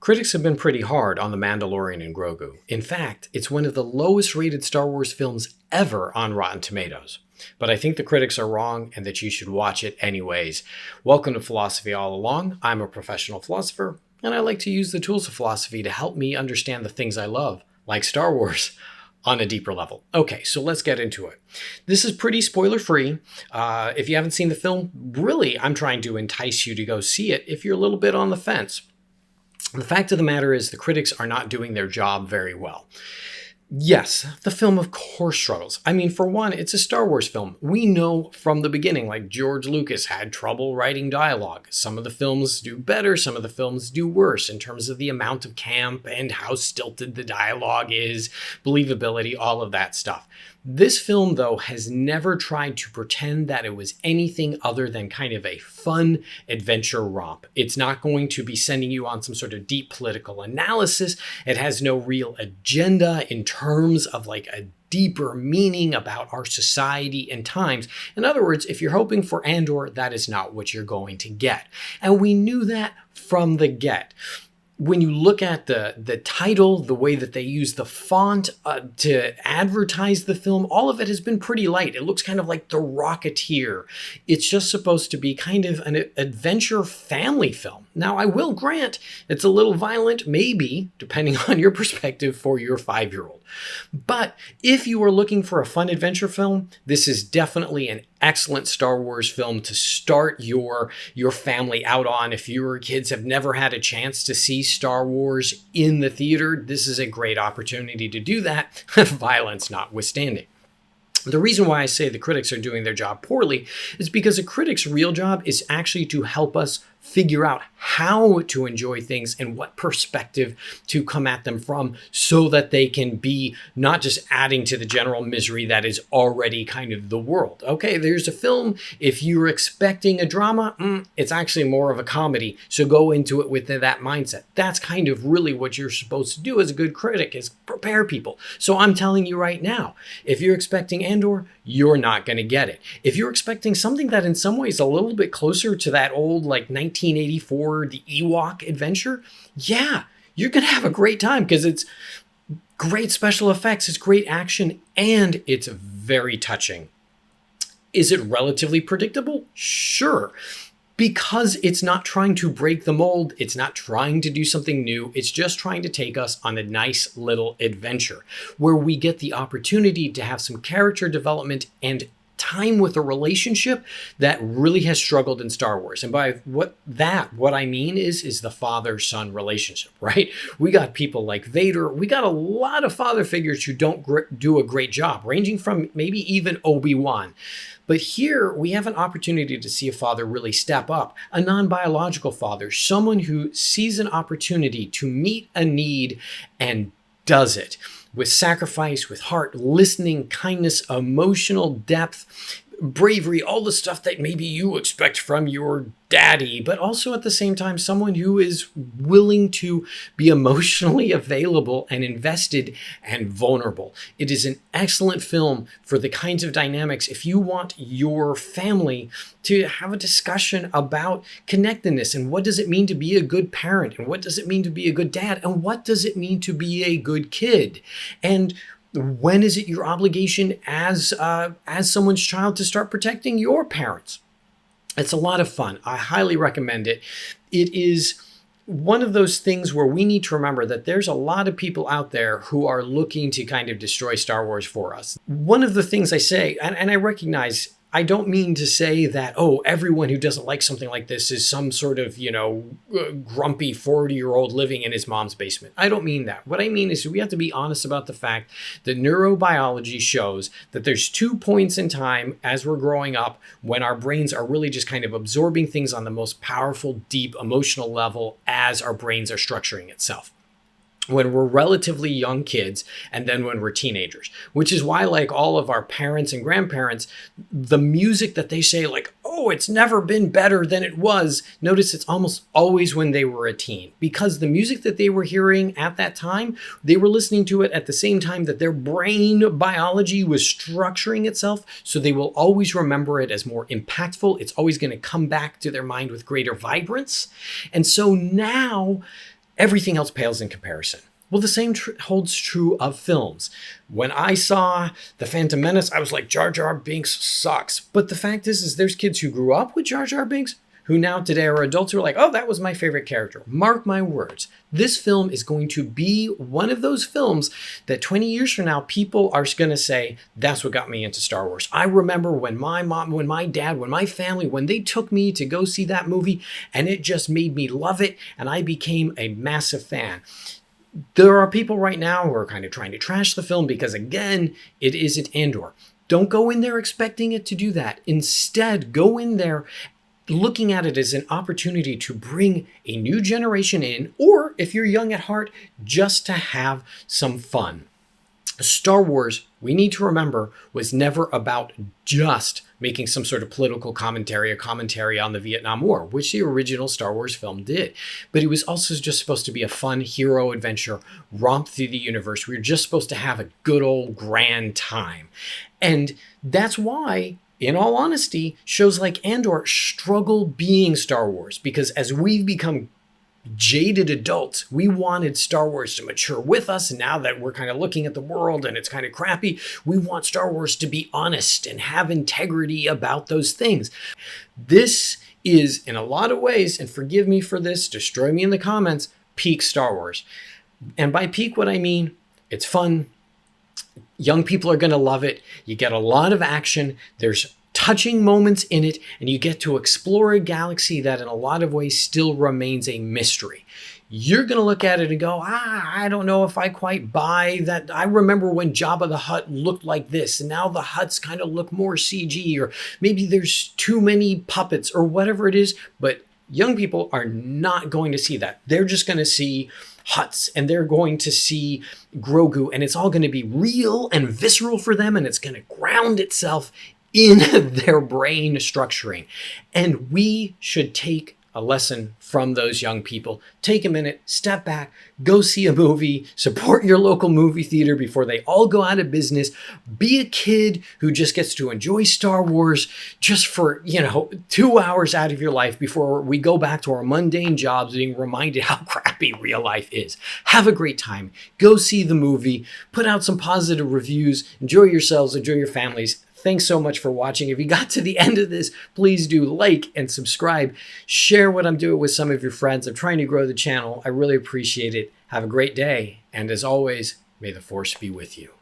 Critics have been pretty hard on The Mandalorian and Grogu. In fact, it's one of the lowest rated Star Wars films ever on Rotten Tomatoes. But I think the critics are wrong and that you should watch it anyways. Welcome to Philosophy All Along. I'm a professional philosopher, and I like to use the tools of philosophy to help me understand the things I love, like Star Wars, on a deeper level. Okay, so let's get into it. This is pretty spoiler-free. If you haven't seen the film, really, I'm trying to entice you to go see it if you're a little bit on the fence. The fact of the matter is the critics are not doing their job very well. Yes, the film of course struggles. I mean, for one, it's a Star Wars film. We know from the beginning, like George Lucas had trouble writing dialogue. Some of the films do better, some of the films do worse in terms of the amount of camp and how stilted the dialogue is, believability, all of that stuff. This film, though, has never tried to pretend that it was anything other than kind of a fun adventure romp. It's not going to be sending you on some sort of deep political analysis. It has no real agenda in terms of like a deeper meaning about our society and times. In other words, if you're hoping for Andor, that is not what you're going to get. And we knew that from the get. When you look at the title, the way that they use the font to advertise the film, all of it has been pretty light. It looks kind of like The Rocketeer. It's just supposed to be kind of an adventure family film. Now, I will grant it's a little violent, maybe, depending on your perspective, for your 5-year-old. But if you are looking for a fun adventure film, this is definitely an excellent Star Wars film to start your family out on. If your kids have never had a chance to see Star Wars in the theater, this is a great opportunity to do that, violence notwithstanding. The reason why I say the critics are doing their job poorly is because a critic's real job is actually to help us figure out how to enjoy things and what perspective to come at them from so that they can be not just adding to the general misery that is already kind of the world. Okay, there's a film. If you're expecting a drama, it's actually more of a comedy. So go into it with that mindset. That's kind of really what you're supposed to do as a good critic, is prepare people. So I'm telling you right now, if you're expecting Andor, you're not going to get it. If you're expecting something that in some ways a little bit closer to that old like 1984, the Ewok adventure, yeah, you're going to have a great time because it's great special effects, it's great action, and it's very touching. Is it relatively predictable? Sure. Because it's not trying to break the mold, it's not trying to do something new, it's just trying to take us on a nice little adventure where we get the opportunity to have some character development and time with a relationship that really has struggled in Star Wars. And by what I mean is the father-son relationship, right? We got people like Vader. We got a lot of father figures who don't do a great job, ranging from maybe even Obi-Wan. But here we have an opportunity to see a father really step up, a non-biological father, someone who sees an opportunity to meet a need and does it with sacrifice, with heart, listening, kindness, emotional depth, bravery, all the stuff that maybe you expect from your daddy, but also at the same time, someone who is willing to be emotionally available and invested and vulnerable. It is an excellent film for the kinds of dynamics. If you want your family to have a discussion about connectedness and what does it mean to be a good parent and what does it mean to be a good dad and what does it mean to be a good kid, and when is it your obligation as someone's child to start protecting your parents? It's a lot of fun. I highly recommend it. It is one of those things where we need to remember that there's a lot of people out there who are looking to kind of destroy Star Wars for us. One of the things I say, and I recognize, I don't mean to say that, everyone who doesn't like something like this is some sort of, grumpy 40-year-old living in his mom's basement. I don't mean that. What I mean is we have to be honest about the fact that neurobiology shows that there's 2 points in time as we're growing up when our brains are really just kind of absorbing things on the most powerful, deep, emotional level as our brains are structuring itself. When we're relatively young kids and then when we're teenagers, which is why like all of our parents and grandparents, the music that they say like, it's never been better than it was. Notice it's almost always when they were a teen, because the music that they were hearing at that time, they were listening to it at the same time that their brain biology was structuring itself. So they will always remember it as more impactful. It's always going to come back to their mind with greater vibrance. And so now everything else pales in comparison. Well, the same holds true of films. When I saw The Phantom Menace, I was like, Jar Jar Binks sucks. But the fact is there's kids who grew up with Jar Jar Binks who now today are adults who are like, oh, that was my favorite character. Mark my words. This film is going to be one of those films that 20 years from now, people are going to say, that's what got me into Star Wars. I remember when my mom, when my dad, when my family, when they took me to go see that movie, and it just made me love it, and I became a massive fan. There are people right now who are kind of trying to trash the film because, again, it isn't Andor. Don't go in there expecting it to do that. Instead, go in there looking at it as an opportunity to bring a new generation in, or if you're young at heart, just to have some fun. Star Wars, we need to remember, was never about just making some sort of political commentary or commentary on the Vietnam War, which the original Star Wars film did. But it was also just supposed to be a fun hero adventure romp through the universe. We were just supposed to have a good old grand time. And that's why, in all honesty, shows like Andor struggle being Star Wars, because as we've become jaded adults, we wanted Star Wars to mature with us. And now that we're kind of looking at the world and it's kind of crappy, we want Star Wars to be honest and have integrity about those things. This is, in a lot of ways, and forgive me for this, destroy me in the comments, peak Star Wars. And by peak, what I mean, it's fun. Young people are going to love it. You get a lot of action. There's touching moments in it, and you get to explore a galaxy that in a lot of ways still remains a mystery. You're going to look at it and go, I don't know if I quite buy that. I remember when Jabba the Hutt looked like this, and now the Hutts kind of look more CG, or maybe there's too many puppets or whatever it is. But young people are not going to see that. They're just going to see Hutts, and they're going to see Grogu, and it's all going to be real and visceral for them, and it's going to ground itself in their brain structuring. And we should take a lesson from those young people. Take a minute, step back, go see a movie, support your local movie theater before they all go out of business. Be a kid who just gets to enjoy Star Wars just for, 2 hours out of your life before we go back to our mundane jobs, being reminded how crappy real life is. Have a great time. Go see the movie, put out some positive reviews, enjoy yourselves, enjoy your families. Thanks so much for watching. If you got to the end of this, please do like and subscribe. Share what I'm doing with some of your friends. I'm trying to grow the channel. I really appreciate it. Have a great day. And as always, may the Force be with you.